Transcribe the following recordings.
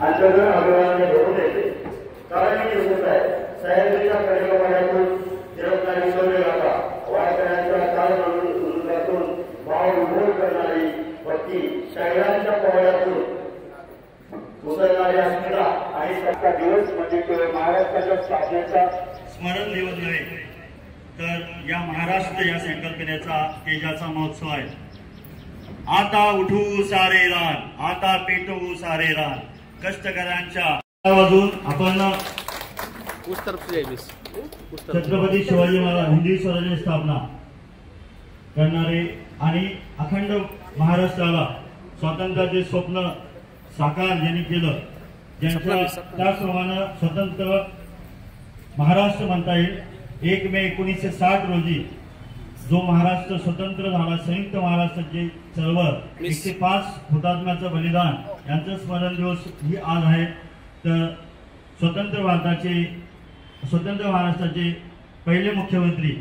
आंदोलन अभिवादन होऊ देते. कारण हे होत आहे सह्याद्रीच्या परिसरातून निरंकारी सोडले जाता वारकऱ्यांच्या चालून भाव विभोर करणारी भक्ती शहरांच्या पवळ्यातून उतरणारी अस्मिता आणि सत्ता दिवस म्हणजे केवळ महाराष्ट्राच्या स्थापनेचा स्मरण दिवस नव्हे तर या महाराष्ट्र या संकल्पनेचा तेजाचा महोत्सव आहे. आता उठू सारे रान, आता पेटवू सारे रान. कष्टकऱ्यांच्या वाजून आपण छत्रपती शिवाजी महाराज हिंदवी स्वराज्याची स्थापना करणारे आणि अखंड महाराष्ट्राला स्वातंत्र्याचे स्वप्न साकार ज्यांनी केलं, ज्यांच्या त्याचप्रमाणे स्वतंत्र महाराष्ट्र म्हणता येईल. 1 मे 1960 रोजी जो महाराष्ट्र स्वतंत्र झाला, संयुक्त महाराष्ट्राची चळवळ 105 हुतात्म्याचं बलिदान यांचं स्मरण दिवस ही आज आहे. तर स्वतंत्र महाराष्ट्राचे पहिले मुख्यमंत्री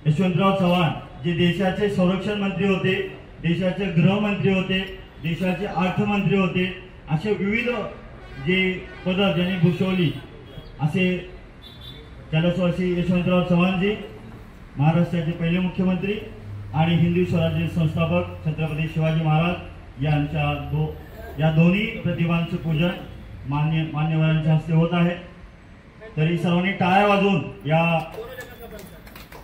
यशवंतराव चव्हाण जे देशाचे संरक्षण मंत्री होते, देशाचे गृहमंत्री होते, देशाचे अर्थमंत्री होते, असे विविध जे पद ज्यांनी भूषवली असे कैलासवासी यशवंतराव चव्हाणजी महाराष्ट्राचे पहिले मुख्यमंत्री आणि हिंदवी स्वराज्य संस्थापक छत्रपती शिवाजी महाराज या दोन्ही प्रतिभांचे पूजन मान्यवरांच्या हस्ते होत आहे. तरी सर्वांनी टाळ्या वाजवून या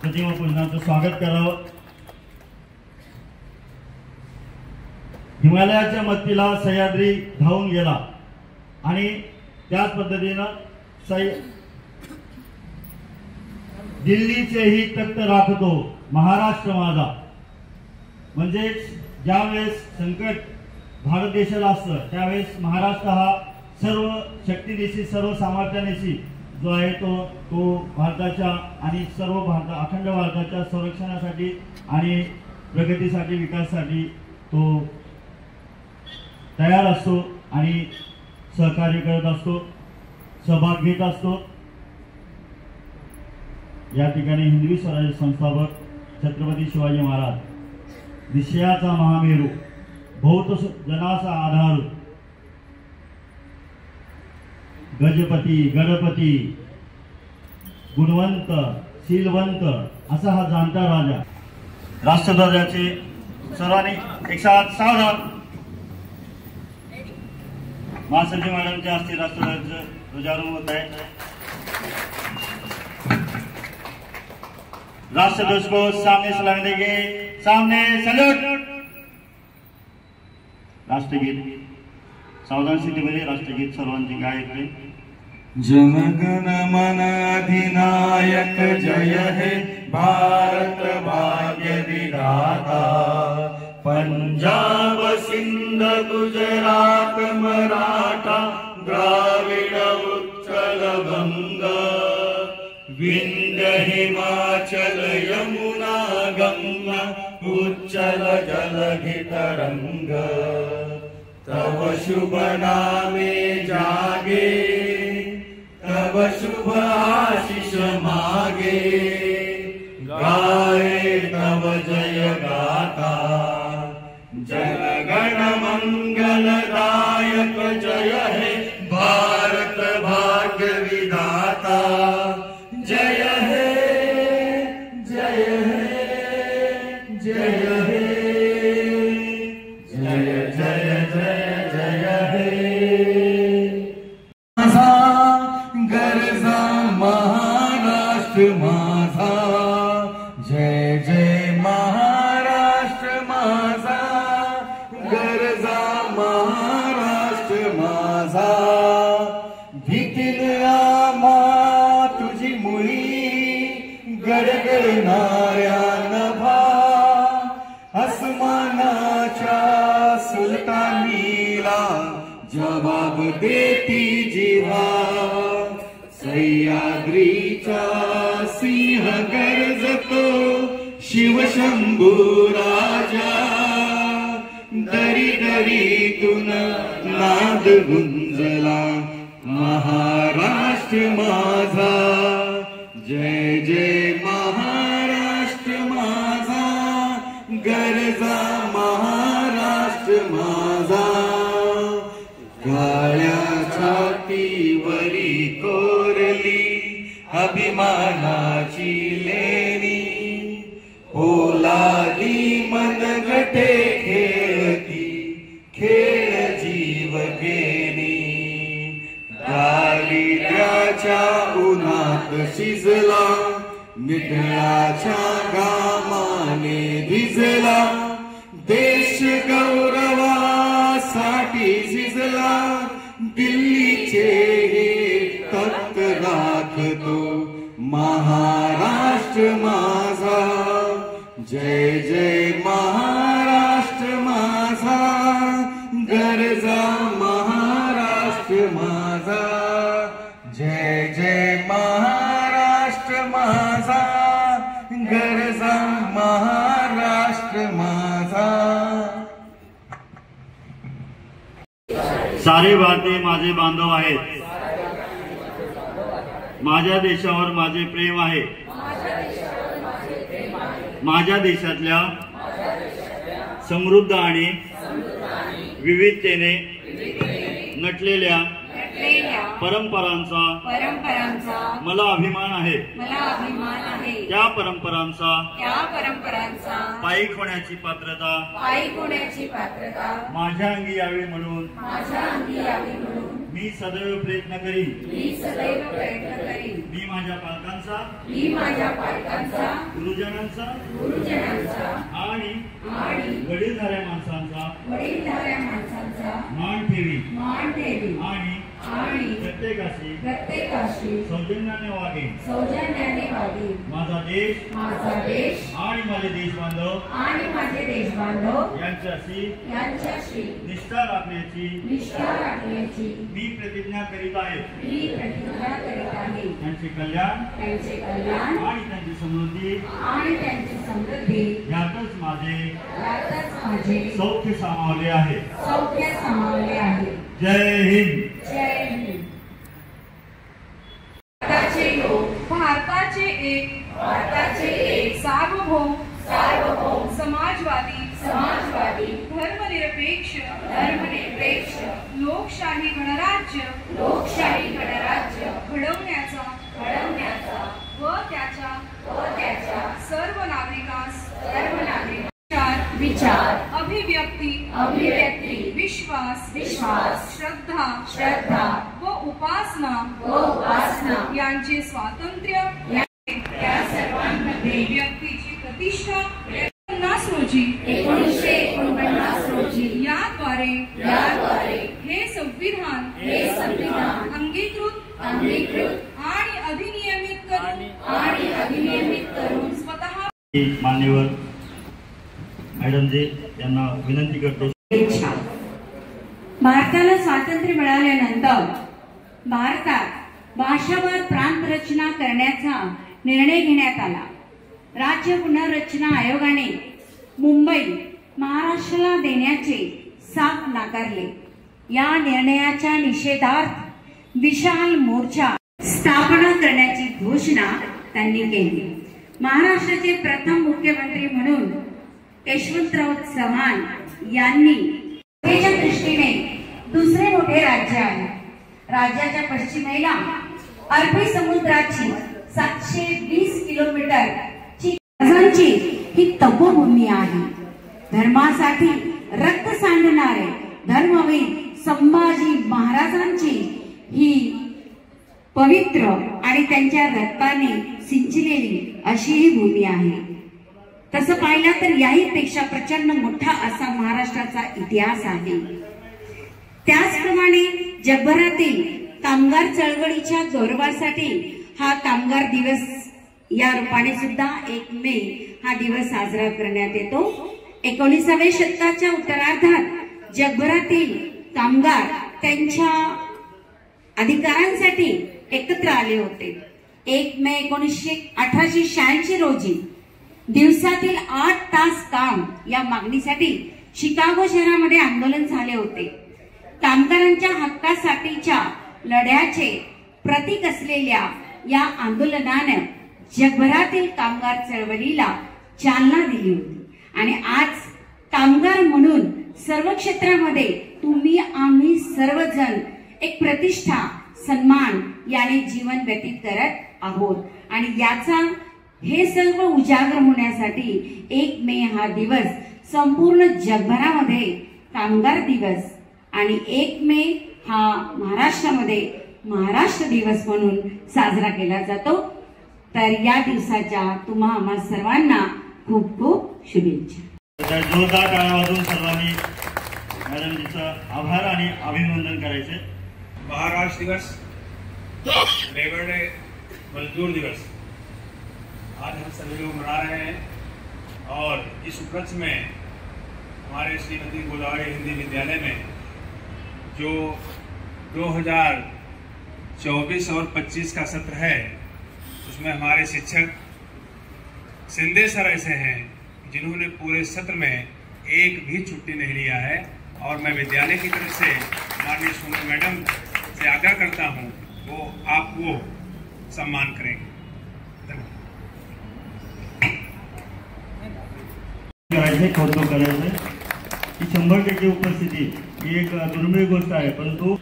प्रतिमा पूजनाचं स्वागत करावं. हिमालयाच्या मत्तीला सह्याद्री धावून गेला आणि त्याच पद्धतीनं दिल्लीचेही तख्त राखतो महाराष्ट्र माझा. म्हणजेच ज्यावेळेस संकट भारत देशाला असतं त्यावेळेस महाराष्ट्र हा सर्व शक्तीनिशी सर्व सामर्थ्यानिशी जो आहे तो भारताच्या आणि सर्व अखंड भारताच्या संरक्षणासाठी आणि प्रगतीसाठी विकासासाठी तो तयार असतो आणि सहकार्य करत असतो, सहभाग घेत असतो. या ठिकाणी हिंदवी स्वराज्य संस्थापक छत्रपती शिवाजी महाराज विषयाचा महामेरू, बहुत जनाचा आधार, गजपती गणपती गुणवंत शीलवंत असा हा जाणता राजा. राष्ट्रध्वजाचे सर्वांनी एक साथ सावधान. महासचिव मॅडमच्या हस्ते राष्ट्रध्वजाचं ध्वजारोहण होत आहे. राष्ट्रध्वज को सामने सलामी देंगे. सामने सैल्यूट. राष्ट्रगीत सावधान स्थितीमध्ये राष्ट्रगीत सर्वांचे गायक. जनगण मन अधिनायक जय हे भारत भाग्य विधाता. पंजाब सिंध गुजरात मराठा द्राविड उत्कल बंग. विंध्य हिमाचल यमुना गंगा उच्चल जलधि तरंग. तव शुभ नामे जागे, तव शुभ आशीष मागे. गाए तव जय गाथा, जनगण मंगलदायक जय हे भारत भाग्य विधाता. जय हे जय हे जय हे जय जय जय जय हे. माझा गरजा महाराष्ट्र माझा. जय जय महाराष्ट्र माझा. गरजा महाराष्ट्र माझा. भीतील आम्हा तुझी मुळी गडगडणाऱ्या नभा. आसमानाच्या सुलतानीला जबाब देती जिव्हा. सह्याद्रीचा सिंह गर्जतो शिवशंभू राजा. दरी दरीतून नाद गुंजला महाराष्ट्र माझा. जय जय महाराष्ट्र माझा. गरजा महाराष्ट्र माझा. गाळ्या छातीवरी कोरली अभिमानाची लेणी, पोलादी मनगटे खेळती खेळ जीव घेणी, दारिद्र्याच्या उन्हात शिजला निढळाच्या घामाने भिजला, देश गौरवासाठी झिजला, दिल्लीचे हे तख्त राखतो महाराष्ट्र माझा, जय जय महाराष्ट्र माझा, गरजा महाराष्ट्र माझा, जय जय महाराष्ट्र माझा, गरजा महाराष्ट्र माझा. सारे भारतीय माझे बांधव आहेत, माझ्या देशावर माझे प्रेम आहे, माझ्या देशातल्या समृद्ध आणि विविधतेने नटलेल्या परंपरांचा मला अभिमान आहे. त्या परंपरांचा पायी होण्याची पात्रता माझ्या अंगी यावी म्हणून मी सदैव प्रयत्न करीन. मी माझ्या पालकांचा, गुरुजनांचा आणि वडीलधाऱ्या माणसांचा मान ठेवी आणि प्रत्येकाशी सौजन्याने वागेन. माझा देश आणि माझे देश बांधव यांच्याशी निष्ठा राखण्याची मी प्रतिज्ञा करीत आहे. त्यांचे कल्याण आणि त्यांची समृद्धी यातच माझे सौख्य सामावले आहे. जय हिंद. भारताचे एक सार्वभौम समाजवादी धर्मनिरपेक्ष लोकशाही गणराज्य घडवण्याचा व त्याच्या सर्व नागरिकांस विचार अभिव्यक्ती विश्वास श्रद्धा व उपासना यांचे स्वातंत्र्य त्या सर्वांमध्ये व्यक्तीची प्रतिष्ठा 1949 रोजी याद्वारे हे संविधान अंगीकृत आणि अधिनियमित करून स्वतः मान्यवर मॅडमजी यांना विनंती करतो. भारताला स्वातंत्र्य मिळाल्यानंतर भारतात भाषावार प्रांत रचना करण्याचा निर्णय घेण्यात आला. राज्य पुनर्रचना आयोगाने मुंबई महाराष्ट्राला देण्याचे साफ नाकारले. या निर्णयाच्या निषेधार्थ विशाल मोर्चा स्थापना करण्याची घोषणा त्यांनी केली. महाराष्ट्राचे प्रथम मुख्यमंत्री म्हणून यशवंतराव चव्हाण यांनी त्याच्या दृष्टीने दुसरे मोठे राज्य आहे. राज्याच्या पश्चिमेला अरबी समुद्राची 720 किलोमीटरची ही तपोभूमी आहे. धर्मासाठी रक्त सांडणारे धर्मवीर संभाजी महाराजांची ही पवित्र आणि त्यांच्या रक्ताने सिंचलेली अशी ही भूमी आहे. तसं पाहिलं तर याही पेक्षा प्रचंड मोठा असा महाराष्ट्राचा इतिहास आहे. त्याचप्रमाणे जगभरातील कामगार चळवळीच्या गौरवासाठी हा कामगार दिवस या रूपाने सुद्धा 1 मे हा दिवस साजरा करण्यात येतो. 19व्या शतकाच्या उत्तरार्धात जगभरातील कामगार त्यांच्या अधिकारांसाठी एकत्र आले होते. 1 मे 1886 रोजी दिवसातील 8 तास काम या मागणीसाठी शिकागो शहरामध्ये आंदोलन झाले होते. कामगारांच्या हक्कासाठीच्या लढ्याचे प्रतीक असलेल्या या आंदोलनाने जगभरातील कामगार चळवळीला चालना दिली होती. आणि आज कामगार म्हणून सर्व क्षेत्रामध्ये तुम्ही आम्ही सर्वजण एक प्रतिष्ठा सन्मान याने जीवन व्यतीत करत आहोत आणि याचा हे सर्व उजागर होण्यासाठी 1 मे हा दिवस संपूर्ण जगभरामध्ये कामगार दिवस आणि 1 मे हा महाराष्ट्रामध्ये महाराष्ट्र दिवस म्हणून साजरा केला जातो। तर या दिवसाच्या तुम्हा आम्हा सर्वांना खूप खूप शुभेच्छा। जोरदार टाळ्या वाजवून सर्वांनी मॅडमजीचं आभार आणि अभिनंदन करायचे। महाराष्ट्र दिवस, लेबर डे, मजदूर दिवस आज हम सभी लोग मना रहे हैं और इस उपलक्ष्य में हमारे श्रीमती गोदावरी हिंदी विद्यालय में जो 2024 और 25 का सत्र है उसमें हमारे शिक्षक सिंधे सर ऐसे हैं जिन्होंने पूरे सत्र में एक भी छुट्टी नहीं लिया है और मैं विद्यालय की तरफ से माननीय सोनू मैडम से आग्रह करता हूं वो आप वो सम्मान करेंगे। करायचे कौतुक करायचे की 100% उपस्थिती ही एक दुर्मिळ गोष्ट आहे, परंतु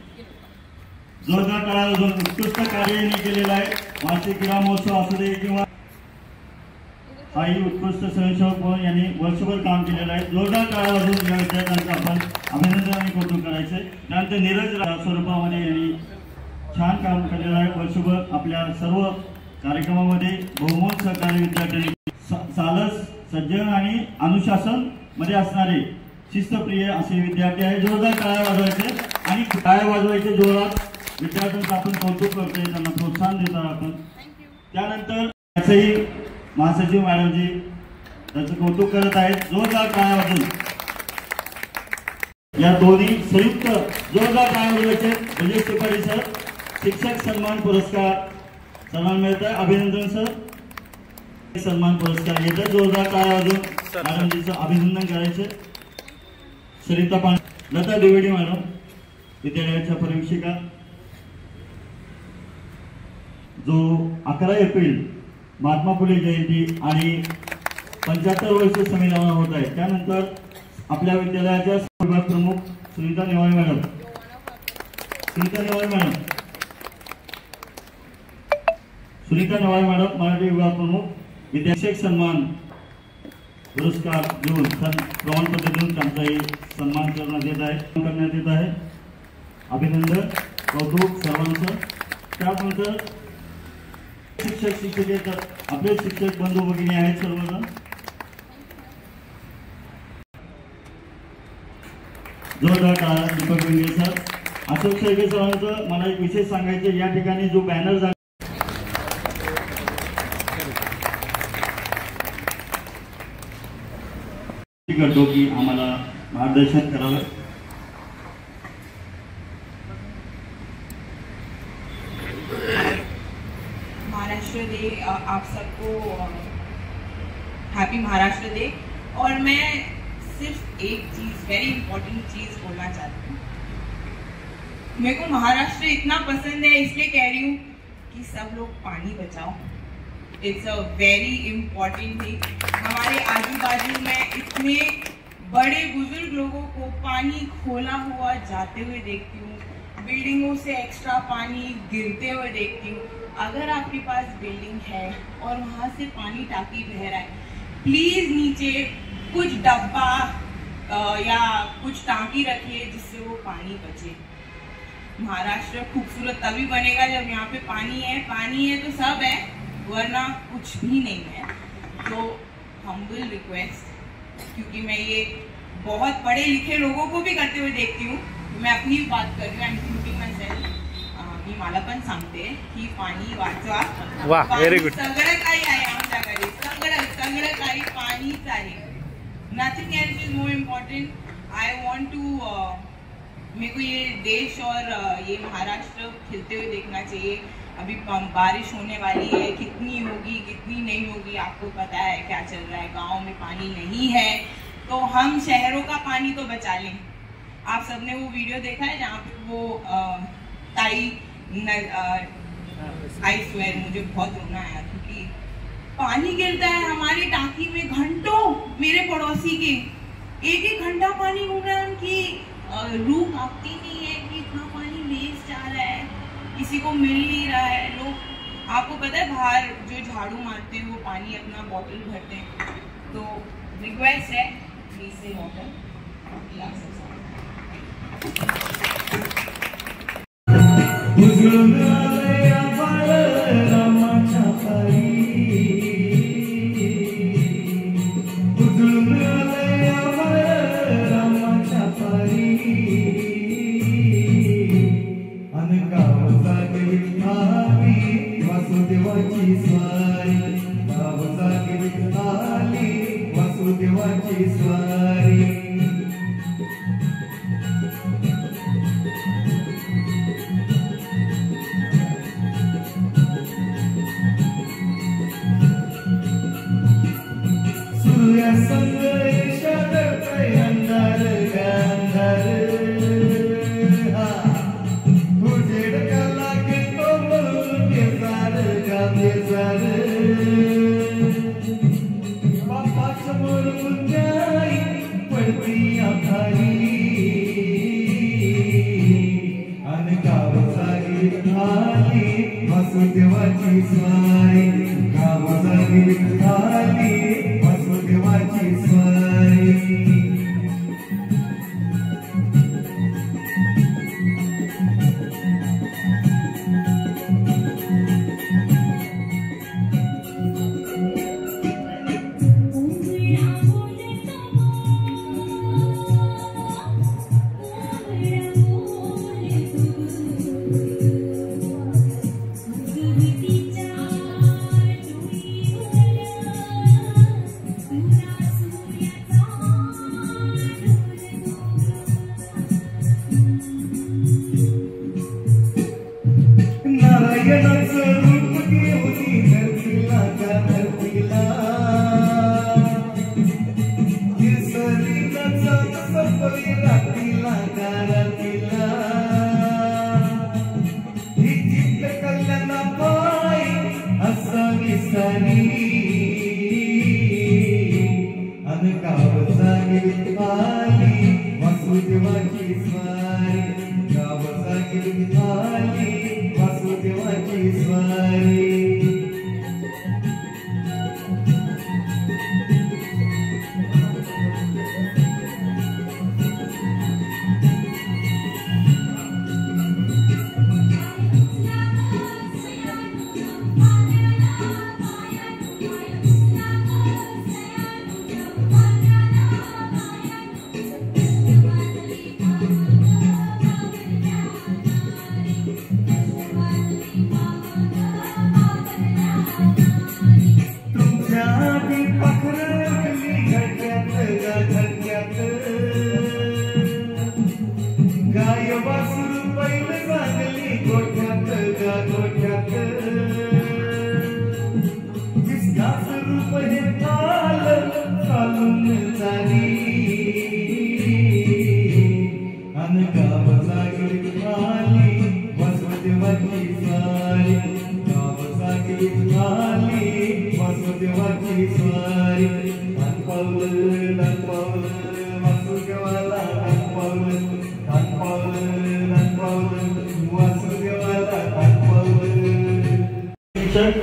जोरदार टाळ्या वाजवून उत्कृष्ट कार्य यांनी केलेलं आहे। वार्षिक क्रीडा महोत्सव असू दे किंवा काही उत्कृष्ट स्वयंसेवक म्हणून यांनी वर्षभर काम केलेलं आहे। जोरदार टाळ्या वाजवून या विद्यार्थ्यांचं आपण अभिनंदन आणि कौतुक करायचे। त्यानंतर नीरज स्वरूपामध्ये यांनी छान काम केलेलं आहे। वर्षभर आपल्या सर्व कार्यक्रमामध्ये बहुमोल सहकार्य विद्यार्थ्यांनी सालस सज्जन आणि अनुशासन मध्ये असणारे शिस्तप्रिय असे विद्यार्थी आहे। जोरदार टाळ्या वाजवायचे आणि टाळ्या वाजवायचे जोरात विद्यार्थ्यांचं आपण कौतुक करतोय, त्यांना प्रोत्साहन देतो आपण। त्यानंतर त्याचंही महासचिव मॅडमजी त्याचं कौतुक करत आहेत। जोरदार टाळ्या वाजवून या दोन्ही संयुक्त जोरदार टाळ्या वाजवायचे। विजय त्रिपाठी सर शिक्षक सन्मान पुरस्कार सन्मान मिळत आहे, अभिनंदन सर सन्मान पुरस्कार येत आहे। जोरदार टाळ्या वाजवून मॅडमजीचं अभिनंदन करायचे। सरिता पांडे, लता द्विवेदी मॅडम विद्यालयाच्या परिवीक्षिका, जो 11 एप्रिल महात्मा फुले जयंती आणि 75 वर्ष संविधान होत आहे। त्यानंतर आपल्या विद्यालयाच्या विभाग प्रमुख सुनीता नेवाळे मॅडम मराठी विभाग प्रमुख विद्यार्थी सन्मान पुरस्कार देऊन प्रमाणपत्र देऊन त्यांचाही सन्मान करण्यात येत आहे। अभिनंदन कौतुक सर्वांचं। त्यानंतर शिक्षक शिक्षकेतर आपले शिक्षक बंधू भगिनी आहेत सर्वजण। जोरदार टाळ्या दीपक बेंगे सर, अशोक शेळके सरांचं मला एक विशेष सांगायचे, या ठिकाणी जो बॅनर करतो की आम्हाला मार्गदर्शन करावं। महाराष्ट्र डे आप सबको हैप्पी महाराष्ट्र डे। और मैं सिर्फ एक चीज वेरी इंपॉर्टेंट चीज बोलना चाहती हूँ। मेरे को महाराष्ट्र इतना पसंद है इसलिए कह रही हूँ कि सब लोग पानी बचाओ। It's a very important thing. हमारे आजू बाजू में इतने बड़े बुजुर्ग लोगों को पानी खोला हुआ जाते हुए देखती हूँ, बिल्डिंगों से एक्स्ट्रा पानी गिरते हुए देखती हूँ। अगर आपके पास बिल्डिंग है और वहाँ से पानी टाकी बह रहा है, प्लीज नीचे कुछ डब्बा या कुछ टांकी रखिए जिससे वो पानी बचे। महाराष्ट्र खूबसूरत तभी बनेगा जब यहाँ पे पानी है तो सब है, वरना कुछ भी नहीं है। तो हम्बल रिक्वेस्ट, क्योंकि मैं ये बहुत पढ़े लिखे लोगों को भी करते हुए देखती हूँ, मैं अपनी बात कर रही हूँ, इंक्लूडिंग माय सेल्फ। मी मला पण सांगते की पाणी वाचवा। वाह, व्हेरी गुड। सगळं काही आहे आमच्याकडे, सगळं काही पाणीच आहे। Nothing else is more important. I want to मेरे को ये देश और ये महाराष्ट्र खिलते हुए देखना चाहिए। अभी बारिश होने वाली है, कितनी होगी कितनी नहीं होगी आपको पता है क्या चल रहा है। गांव में पानी नहीं है तो हम शहरों का पानी तो बचा लें। आप सबने वो वीडियो देखा है जहाँ पे वो आई स्वेयर मुझे बहुत रोना आया, क्योंकि पानी गिरता है हमारी टांकी में घंटों। मेरे पड़ोसी के एक घंटा पानी घूम रहा है, उनकी रूह कांपती नहीं है कि इतना पानी वेस्ट जा रहा है। किसी को मिल नहीं रहा है। लोग, आपको पता है बाहर जो झाड़ू मारते हैं वो पानी अपना बॉटल भरते हैं, तो रिक्वेस्ट है प्लीज से वाटर गिलास।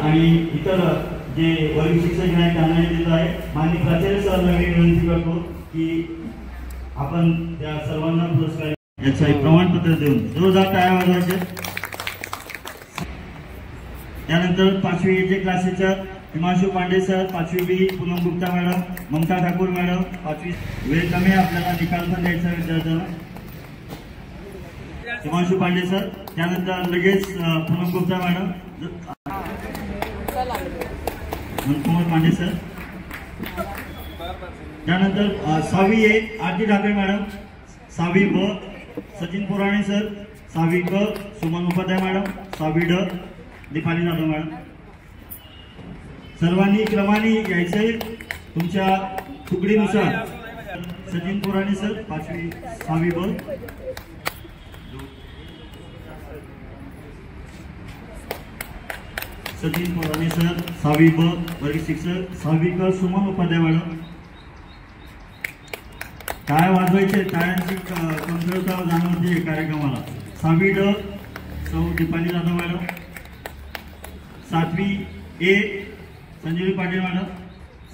आणि इतर जे वर्ग शिक्षक आहेत त्यांना देत आहे। माननीय प्राचार्य सरांना मी विनंती करतो की आपण त्या सर्वांना पुरस्कार याचं एक प्रमाणपत्र देऊन जोरदार टाळ्या वाजवायच्या। त्यानंतर 5वी ए क्लासेसच्या हिमांशु पांडे सर, 5वी बी पूनम गुप्ता मॅडम, ममता ठाकूर मॅडम, 5वी वेळ कमी आपल्याला निकाल पण द्यायचा विद्यार्थ्यांना। हिमांशु पांडे सर, त्यानंतर लगेच पूनम गुप्ता मॅडम, मनकुमार पांडे सर, त्यानंतर 6वी ए आरती ठाकरे मॅडम, 6वी ब सचिन पुराणे सर, 6वी क सुमन उपाध्याय मॅडम, 6वी ड दीपाली जाधव मॅडम। सर्वांनी क्रमाने यायचे तुमच्या तुकडीनुसार। सचिन पुराणे सर, 5वी 6वी ब, सचिन पुराणे सर, 6वी ब वर्ग शिक्षक, 6वी क सुमन उपाध्याय मॅडम। टाळ्या वाजवायचे, टाळ्यांची कमतरता जाणवते कार्यक्रमाला। 6वी ड सौ दीपाली जाधव मॅडम. 7वी ए संजीवी पाटील मॅडम.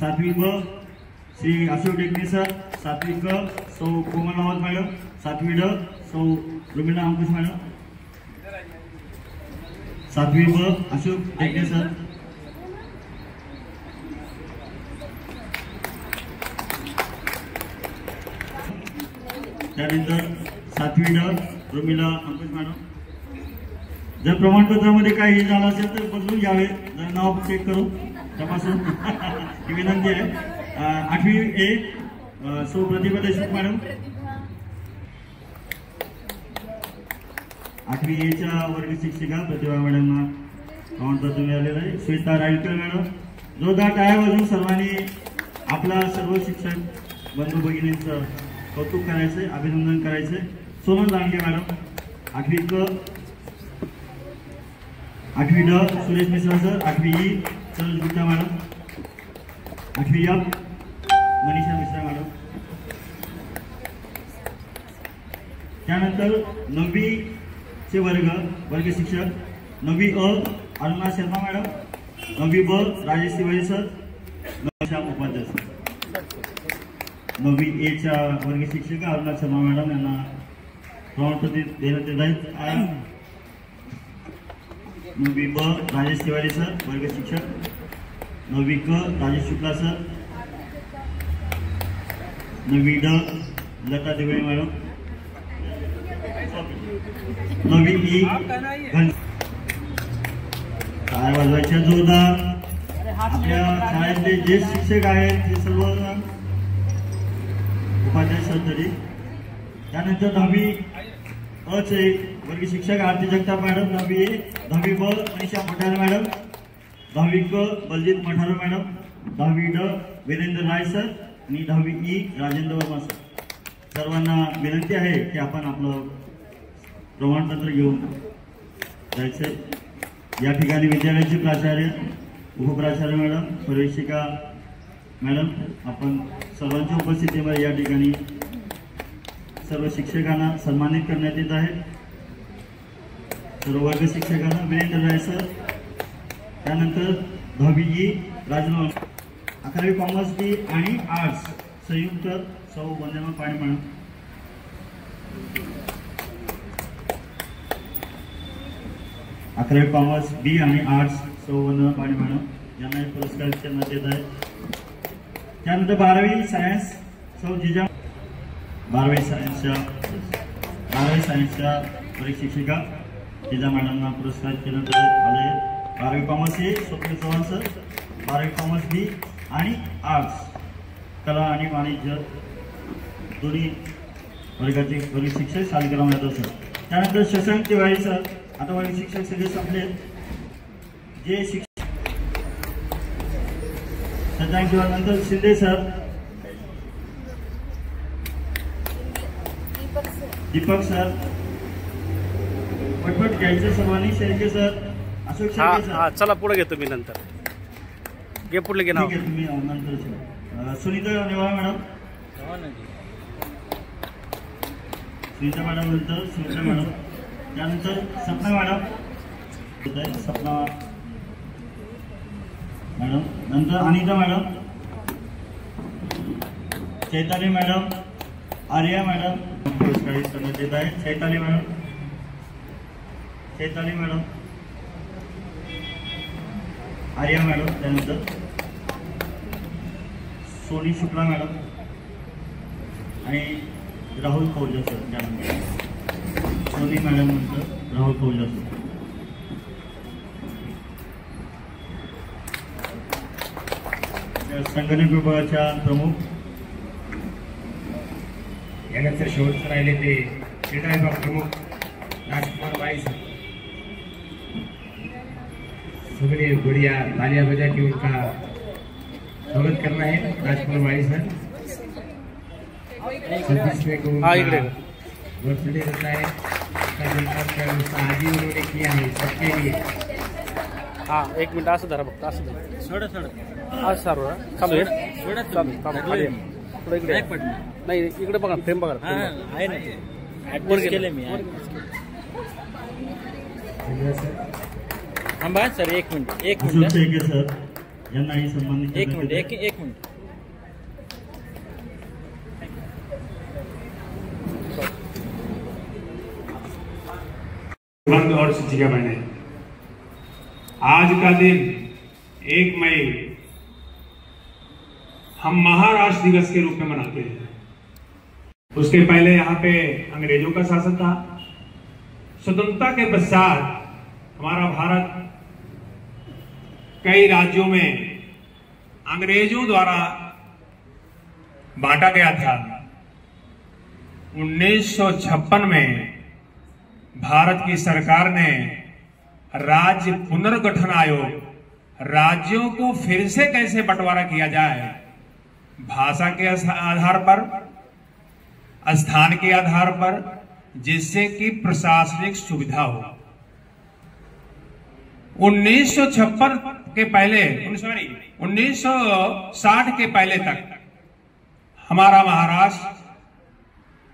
7वी ब श्री अशोक टेकणे सर. 7वी क सौ कोमल रावत मॅडम. 7वी ड सौ रुमिला अंकुश मॅडम. 7वी ब अशोक टेकणे सर. त्यानंतर 7वी ड रुमिला अंकुश मॅडम. जर प्रमाणपत्रामध्ये काही झालं असेल तर बदलून घ्यावे. जर नाव चेक करू तपासून ही विनंती आहे. 8वी ए सौ प्रतिभा देशमुख मॅडम. 8वी ए च्या वर्ग शिक्षिका प्रतिभा मॅडमना प्रमाणपत्र मिळालेलं आहे. श्वेता रायकर मॅडम. जोरदार टाळ्या वाजवून सर्वांनी आपला सर्व शिक्षक बंधू भगिनींचं कौतुक करायचंय, अभिनंदन करायचंय. सोनल लांडगे मॅडम. 8वी क 8वी ड सुरेश मिश्रा सर. 8वी ई सरोज गुप्ता मॅडम. 8वी एफ मनीषा मिश्रा मॅडम. त्यानंतर 9वी चे वर्ग शिक्षक. 9वी अ अरुणा शर्मा मॅडम. 9वी ब राजेश तिवारी सर. 9वी श्याम उपाध्याय सर. 9वी ए च्या वर्ग शिक्षिका अरुणा शर्मा मॅडम यांना प्रमाणपत्र देण्यात येत आहेत. 9वी ब राजेश तिवारी सर वर्ग शिक्षक. 9वी क राजेश शुक्ला सर. 9वी ड लता देवळे मॅडम. 9वी ई टाळ्या वाजवायच्या जोरदार. आपल्या शाळेतले जे शिक्षक आहेत ते सर्व उपाध्याय सर तरी. त्यानंतर 9वी अ चे वर्ग शिक्षक आरती जगताप मॅडम. 9वी ए. 10वी ब मनीषा मठारे मॅडम. 10वी क बलजीत मठारे मॅडम. 10वी ड वीरेंद्र राय सर आणि 10वी ई राजेंद्र वर्मा सर. सर्वांना विनंती आहे की आपण आपलं प्रमाणपत्र घेऊन जायचंय. या ठिकाणी विद्यालयाचे प्राचार्य, उपप्राचार्य मॅडम, प्रवेशिका मॅडम, आपण सर्वांच्या उपस्थितीमध्ये या ठिकाणी सर्व शिक्षकांना सन्मानित करण्यात येत आहे. सर्व वर्ग शिक्षकांना वीरेंद्र राय सर. त्यानंतर 10वी ई राजनाव. 11वी कॉमर्स बी आणि आर्ट्स संयुक्त सौ वंदना पाणी मॅडम. 11वी कॉमर्स बी आणि आर्ट्स सौ वंदना पाणी मॅडम यांना हे पुरस्कार देण्यात येत आहे. त्यानंतर 12वी सायन्स सौ जिजा. 12वी सायन्सच्या परिशिक्षिका जिजा मॅडमना पुरस्कार देण्यात आले. 12वी कॉमर्स हे स्वप्न चव्हाण सर. 12वी कॉमर्स बी आणि आर्ट्स कला आणि वाणिज्य दोन्ही वर्गाचे वर्ग शिक्षक शालिग्राम यादव सर. त्यानंतर शशांक तिवारी सर. आता वर्ग शिक्षक सगळे संपले. जे शिक्षक शशांक तिवारी नंतर शिंदे सर. दीपक सर. पटपट घ्यायचं सर्वांनी. शेळके सर. अशोक शेळके सर. चला पुढे घेतो मी नंतर. घे पुढले घे नाव. तुम्ही नंतर. सुनीता नेवाळा मॅडम. सुनीता मॅडम नंतर सुनीता मॅडम. त्यानंतर सपना मॅडम. सपना मॅडम. नंतर Anita madam. Chaitali madam. Arya madam पुरस्कार करण्यात येत आहे. Chaitali madam. Chaitali madam. Arya madam. त्यानंतर सोनी शुक्ला मॅडम आणि राहुल कौजा सर. त्यानंतर सोनी मॅडम नंतर राहुल कौजा सर. संगणक विभागाच्या प्रमुख. यानंतर शेवटचं राहिले ते क्रीडा विभाग प्रमुख राजकुमार बाई सर. सगळे बढ़िया तालियां बजा के उनका स्वागत करना है. राजकुमार बाई सर 26वें को बर्थडे रहता है. आज ही उन्होंने किया है सबके लिए. हाँ 1 मिनिट असं धरा फक्त. असं धरा. आज सर्व चालू आहे. चालू पुढे इकडे नाही. इकडे बघा फ्रेम बघा. आहे ना. केले मी. थांबा सर, एक मिनिट अशोक शेळके सर यांनाही सन्मानित एक करण्यात मिनिट येते. एक मिनिट. बंद और शिक्षिका बहने, आज का दिन 1 मई हम महाराष्ट्र दिवस के रूप में मनाते हैं. उसके पहले यहाँ पे अंग्रेजों का शासन था. स्वतंत्रता के पश्चात हमारा भारत कई राज्यों में अंग्रेजों द्वारा बांटा गया था. 1956 में भारत की सरकार ने राज्य पुनर्गठन आयोग, राज्यों को फिर से कैसे बंटवारा किया जाए, भाषा के आधार पर, स्थान के आधार पर, जिससे कि प्रशासनिक सुविधा हो. 1956 के पहले 1960 के पहले तक हमारा महाराष्ट्र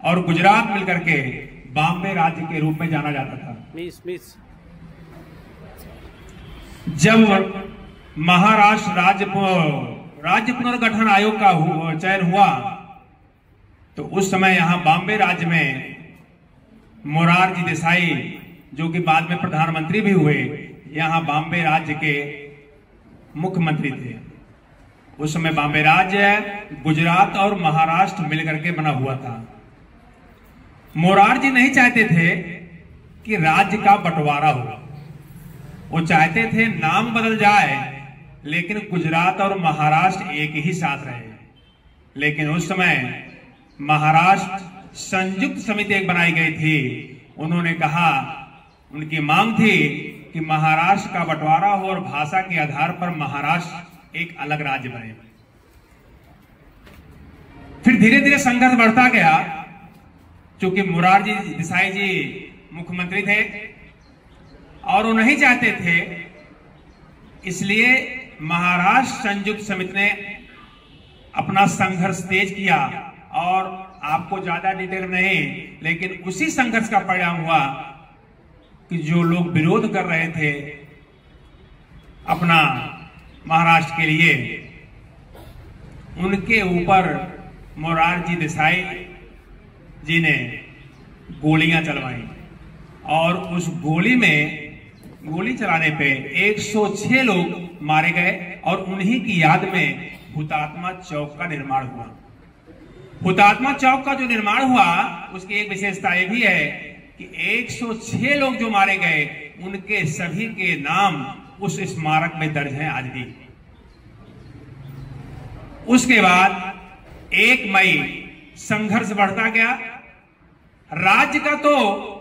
और गुजरात मिलकर के बॉम्बे राज्य के रूप में जाना जाता था. प्लीज. जब महाराष्ट्र राज्य पुनर्गठन आयोग का चयन हुआ तो उस समय यहां बॉम्बे राज्य में मोरारजी देसाई, जो कि बाद में प्रधानमंत्री भी हुए, यहां बॉम्बे राज्य के मुख्यमंत्री थे. उस समय बॉम्बे राज्य गुजरात और महाराष्ट्र मिलकर के बना हुआ था. मोरारजी नहीं चाहते थे कि राज्य का बंटवारा हो. वो चाहते थे नाम बदल जाए लेकिन गुजरात और महाराष्ट्र एक ही साथ रहे. लेकिन उस समय महाराष्ट्र संयुक्त समिति एक बनाई गई थी. उन्होंने कहा, उनकी मांग थी कि महाराष्ट्र का बंटवारा हो और भाषा के आधार पर महाराष्ट्र एक अलग राज्य बने. फिर धीरे धीरे संघर्ष बढ़ता गया. चूंकि मोरारजी देसाई जी मुख्यमंत्री थे और वो नहीं चाहते थे, इसलिए महाराष्ट्र संयुक्त समिति ने अपना संघर्ष तेज किया. और आपको ज्यादा डिटेल नहीं, लेकिन उसी संघर्ष का परिणाम हुआ कि जो लोग विरोध कर रहे थे अपना महाराष्ट्र के लिए, उनके ऊपर मोरारजी देसाई जी ने गोलियां चलवाई. और उस गोली चलाने पे 106 लोग मारे गए और उन्हीं की याद में हुतात्मा चौक का निर्माण हुआ. हुतात्मा चौक का जो निर्माण हुआ उसकी एक विशेषता यह भी है कि 106 लोग जो मारे गए उनके सभी के नाम उस स्मारक में दर्ज हैं आज भी. उसके बाद 1 मई संघर्ष बढ़ता गया. राज्य का तो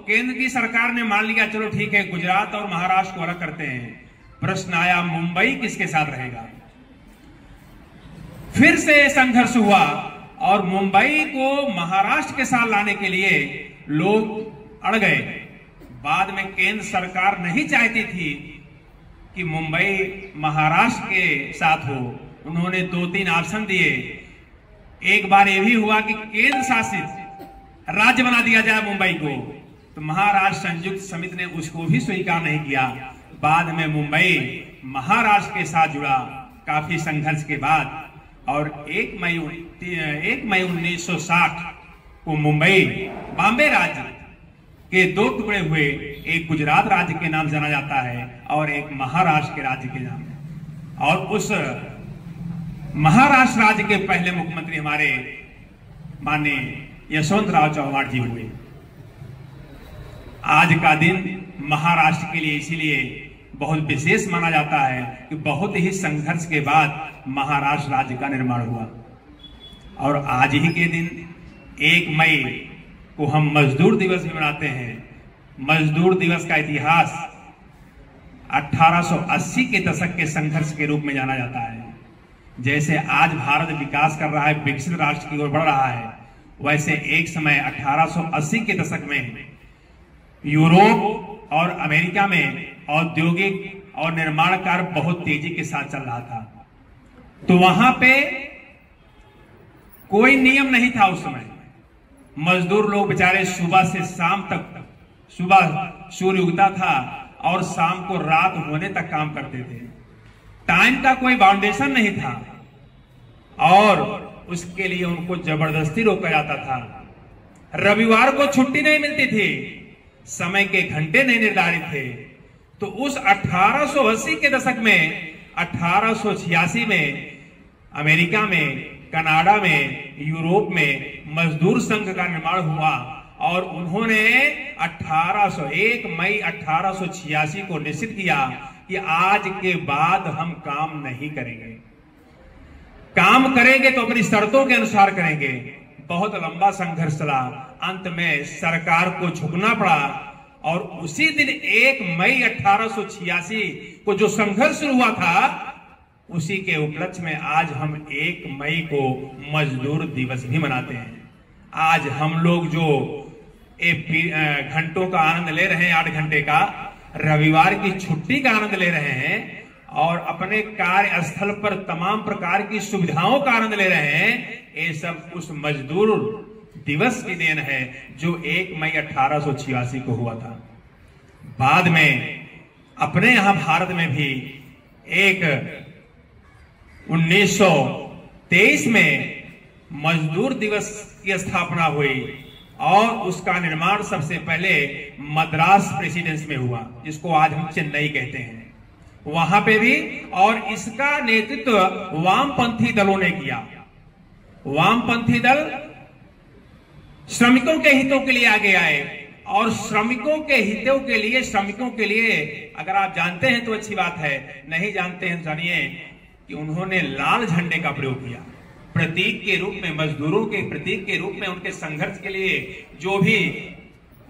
केंद्र की सरकार ने मान लिया, चलो ठीक है गुजरात और महाराष्ट्र को अलग करते हैं. प्रश्न आया, मुंबई किसके साथ रहेगा. फिर से संघर्ष हुआ और मुंबई को महाराष्ट्र के साथ लाने के लिए लोग अड़ गए. बाद में केंद्र सरकार नहीं चाहती थी कि मुंबई महाराष्ट्र के साथ हो. उन्होंने 2-3 ऑप्शन दिए. एक बार यह भी हुआ कि केंद्र शासित राज्य बना दिया जाए मुंबई को, तो महाराष्ट्र संयुक्त समिति ने उसको भी स्वीकार नहीं किया. बाद में मुंबई महाराष्ट्र के साथ जुड़ा काफी संघर्ष के बाद. और 1 मई 1960 को मुंबई बॉम्बे राज्य के 2 टुकड़े हुए. एक गुजरात राज्य के नाम जाना जाता है और एक महाराष्ट्र के राज्य के नाम. और उस महाराष्ट्र राज्य के पहले मुख्यमंत्री हमारे माननीय यशवंतराव चव्हाण जी हुए. आज का दिन महाराष्ट्र के लिए इसीलिए बहुत विशेष माना जाता है कि बहुत ही संघर्ष के बाद महाराष्ट्र राज्य का निर्माण हुआ. और आज ही के दिन 1 मई को हम मजदूर दिवस भी मनाते हैं. मजदूर दिवस का इतिहास 1880 के दशक के संघर्ष के रूप में जाना जाता है. जैसे आज भारत विकास कर रहा है, विकसित राष्ट्र की ओर बढ़ रहा है, वैसे एक समय 1880 के दशक में यूरोप और अमेरिका में औद्योगिक और निर्माण कार्य बहुत तेजी के साथ चल रहा था. तो वहां पे कोई नियम नहीं था. उस समय मजदूर लोग बेचारे सुबह से शाम तक, सुबह सूर्य उगता था और शाम को रात होने तक काम करते थे। टाइम का कोई बाउंडेशन नहीं था और उसके लिए उनको जबरदस्ती रोका जाता था। रविवार को छुट्टी नहीं मिलती थी, समय के घंटे नहीं निर्धारित थे। तो उस 1880 के दशक में 1886 में अमेरिका में, कनाडा में, यूरोप में मजदूर संघ का निर्माण हुआ और उन्होंने 1 मई 1886 को निश्चित किया कि आज के बाद हम काम नहीं करेंगे। काम करेंगे तो अपनी शर्तों के अनुसार करेंगे। बहुत लंबा संघर्ष चला, अंत में सरकार को झुकना पड़ा और उसी दिन 1 मई 1886 को जो संघर्ष शुरू हुआ था, उसी के उपलक्ष्य में आज हम 1 मई को मजदूर दिवस भी मनाते हैं। आज हम लोग जो घंटों का आनंद ले रहे हैं, 8 घंटे का, रविवार की छुट्टी का आनंद ले रहे हैं और अपने कार्यस्थल पर तमाम प्रकार की सुविधाओं का आनंद ले रहे हैं, ये सब उस मजदूर दिवस की देन है जो 1 मई 1886 को हुआ था। बाद में अपने यहां भारत में भी एक 1923 में मजदूर दिवस की स्थापना हुई और उसका निर्माण सबसे पहले मद्रास प्रेसिडेंसी में हुआ, जिसको आज हम चेन्नई कहते हैं, वहां पे भी। और इसका नेतृत्व वामपंथी दलों ने किया। वामपंथी दल श्रमिकों के हितों के लिए आगे आए और श्रमिकों के हितों के लिए, श्रमिकों के लिए, अगर आप जानते हैं तो अच्छी बात है, नहीं जानते हैं जानिए कि उन्होंने लाल झंडे का प्रयोग किया प्रतीक के रूप में, मजदूरों के प्रतीक के रूप में उनके संघर्ष के लिए जो भी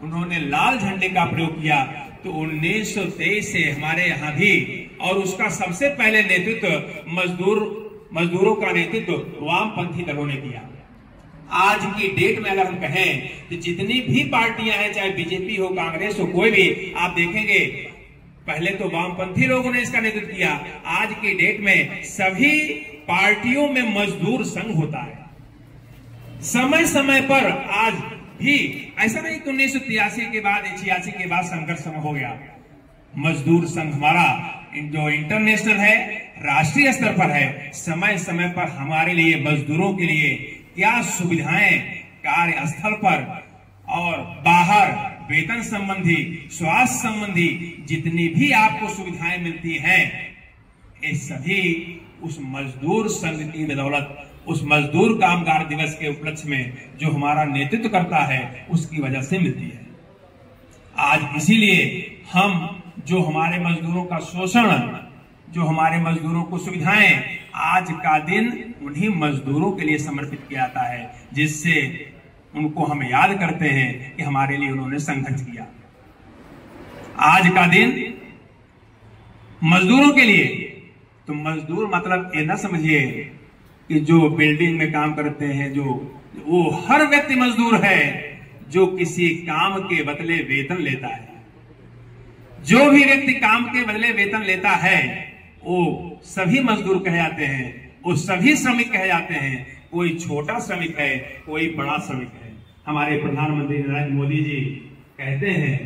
उन्होंने लाल झंडे का प्रयोग किया। तो 1923 से हमारे यहां भी, और उसका सबसे पहले नेतृत्व मजदूरों का नेतृत्व वामपंथी दलों ने किया। आज की डेट में अगर हम कहें तो जितनी भी पार्टियां हैं, चाहे बीजेपी हो, कांग्रेस हो, कोई भी, आप देखेंगे पहले तो वामपंथी लोगों ने इसका नेतृत्व किया। आज की डेट में सभी पार्टियों में मजदूर संघ होता है। समय समय पर आज भी ऐसा नहीं कि 1983 के बाद, 86 के बाद संघर्ष हो गया। मजदूर संघ हमारा जो इंटरनेशनल है, राष्ट्रीय स्तर पर है, समय समय पर हमारे लिए, मजदूरों के लिए क्या सुविधाएं कार्यस्थल पर और बाहर, वेतन संबंधी, स्वास्थ्य संबंधी जितनी भी आपको सुविधाएं मिलती हैं, ये सभी उस मजदूर संघ की बदौलत, उस मजदूर कामगार दिवस के उपलक्ष्य में जो हमारा नेतृत्व करता है, उसकी वजह से मिलती है। आज इसीलिए हम जो हमारे मजदूरों का शोषण, जो हमारे मजदूरों को सुविधाएं, आज का दिन उन्हीं मजदूरों के लिए समर्पित किया जाता है, जिससे उनको हम याद करते हैं कि हमारे लिए उन्होंने संघर्ष किया। आज का दिन मजदूरों के लिए, तो मजदूर मतलब ये ना समझिए कि जो बिल्डिंग में काम करते हैं, वो हर व्यक्ति मजदूर है जो किसी काम के बदले वेतन लेता है। जो भी व्यक्ति काम के बदले वेतन लेता है वो सभी मजदूर कहे जाते हैं, वो सभी श्रमिक कहे जाते हैं। कोई छोटा श्रमिक है, कोई बड़ा श्रमिक है। हमारे प्रधानमंत्री नरेंद्र मोदी जी कहते हैं,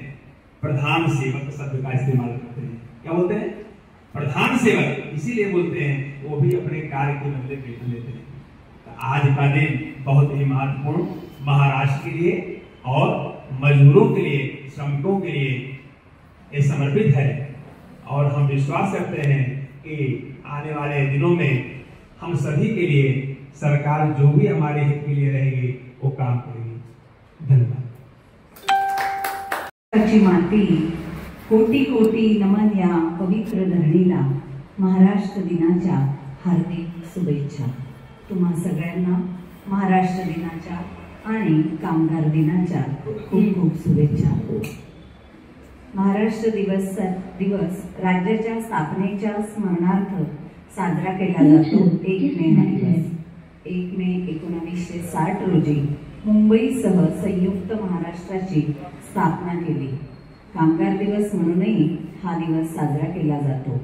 प्रधान सेवक शब्द का इस्तेमाल करते हैं। क्या बोलते हैं? प्रधान सेवक। इसीलिए बोलते हैं वो भी अपने कार्य के बदले वेतन लेते हैं। तो आज का दिन बहुत ही महत्वपूर्ण महाराष्ट्र के लिए और मजदूरों के लिए, श्रमिकों के लिए ये समर्पित है। और हम विश्वास करते हैं कि आने वाले दिनों में हम सभी के लिए सरकार जो भी हमारे हित के लिए रहेगी वो काम करेगी। धन्यवाद। माती कोटी कोटी नमन या पवित्र धरणीला महाराष्ट्र दिनाच्या हार्दिक शुभेच्छा। तुम्हा सगळ्यांना महाराष्ट्र दिनाच्या आणि कामगार दिनाच्या खूप खूप शुभेच्छा। महाराष्ट्र दिवस राज्याच्या स्थापनेच्या स्मरणार्थ साजरा केला जातो। 1 मे हा दिवस 1 मे 1960 रोजी मुंबईसह संयुक्त महाराष्ट्राची स्थापना केली। कामगार दिवस म्हणूनही हा दिवस साजरा केला जातो।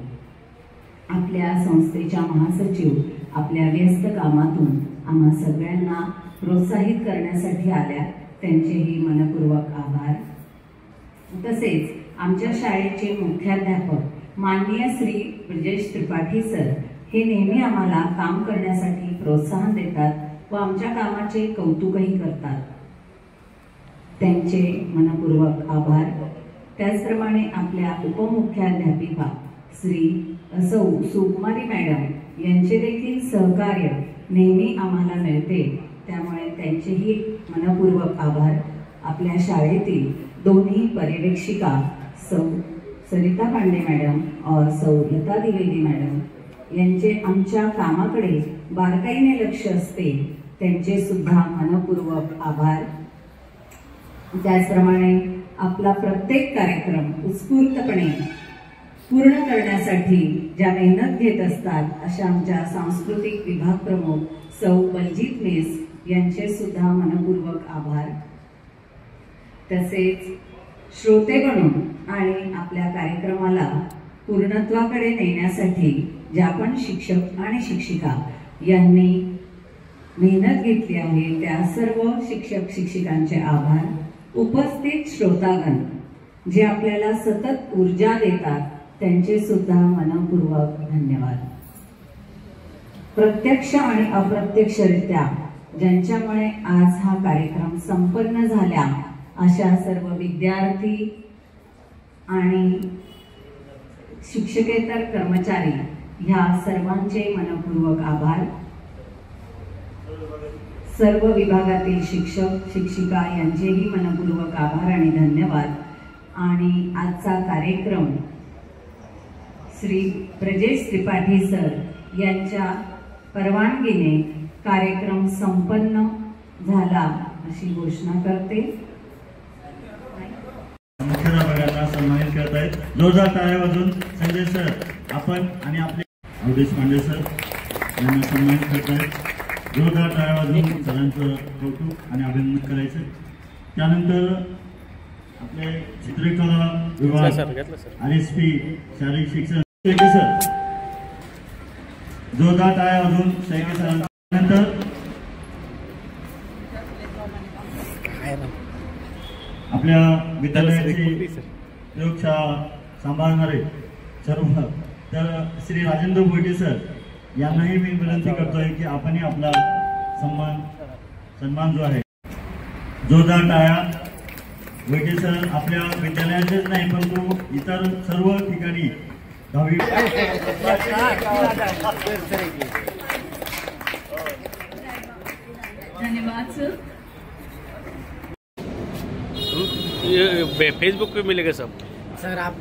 आपल्या संस्थेच्या महासचिव आपल्या व्यस्त कामातून आम्हा सगळ्यांना प्रोत्साहित करण्यासाठी आल्या, त्यांचेही मनपूर्वक आभार। तसेच आमच्या शाळेचे मुख्याध्यापक माननीय श्री ब्रजेश त्रिपाठी सर हे नेहमी आम्हाला काम करण्यासाठी प्रोत्साहन देतात व आमच्या कामाचे कौतुकही करतात. त्यांचे मनपूर्वक आभार. त्याचप्रमाणे आपल्या उपमुख्याध्यापिका श्री सौ सुकुमारी मॅडम यांचे देखील सहकार्य नेहमी आम्हाला मिळते, त्यामुळे त्यांचेही मनपूर्वक आभार. आपल्या शाळेतील दोन्ही पर्यवेक्षिका सौ सरिता पांडे मॅडम और सौ लता द्विवेदी मॅडम यांचे आमच्या कामाकडे बारकाईने लक्ष असते, त्यांचे सुद्धा मनपूर्वक आभार. त्याचप्रमाणे आपला प्रत्येक कार्यक्रम उत्स्फूर्तपणे पूर्ण करण्यासाठी ज्या मेहनत घेत असतात अशा आमच्या सांस्कृतिक विभाग प्रमुख सौ बलजीत मिस यांचे सुद्धा मनपूर्वक आभार. तसेच श्रोते म्हणून आणि आपल्या कार्यक्रमाला पूर्णत्वाकडे नेण्यासाठी ज्या पण शिक्षक आणि शिक्षिका यांनी मेहनत घेतली आहे त्या सर्व शिक्षक शिक्षिकांचे आभार. उपस्थित श्रोतागण जे आपल्याला सतत ऊर्जा देतात त्यांचे सुद्धा मनपूर्वक धन्यवाद. प्रत्यक्ष आणि अप्रत्यक्षरित्या ज्यांच्यामुळे आज हा कार्यक्रम संपन्न झाला अशा सर्व विद्यार्थी आणि शिक्षकेतर कर्मचारी ह्या सर्वांचे मनपूर्वक आभार. सर्व विभागातील शिक्षक शिक्षिका यांचेही मनपूर्वक आभार आणि धन्यवाद. आणि आजचा कार्यक्रम श्री ब्रजेश त्रिपाठी सर यांच्या परवानगीने कार्यक्रम संपन्न झाला अशी घोषणा करते. मुख्याध्यापकांना सन्मानित करत आहेत. जोरदार टाळ्या वाजून संजय सर आपण आणि आपले अवधेश पांडे सर यांना सन्मानित करत आहेत. जोरदार टाळ्या वाजून सरांचं कौतुक आणि अभिनंदन करायचं. त्यानंतर आपले चित्रकला विभाग RSP शारीरिक शिक्षण सर जोरदार टाळ्या वाजून शेळके सरांनंतर आपल्या विद्यालयाची प्रयोगशाळा सांभाळणारे सर्व तर श्री राजेंद्र भोईटे सर यांनाही मी विनंती करतोय की आपणही आपला सन्मान जो आहे जोरदार टाळ्या. भोईटे सर आपल्या विद्यालयाचेच नाही परंतु इतर सर्व ठिकाणी 10वी धन्यवाद सर. ये फेसबुक पे मिलेगा सब सर आप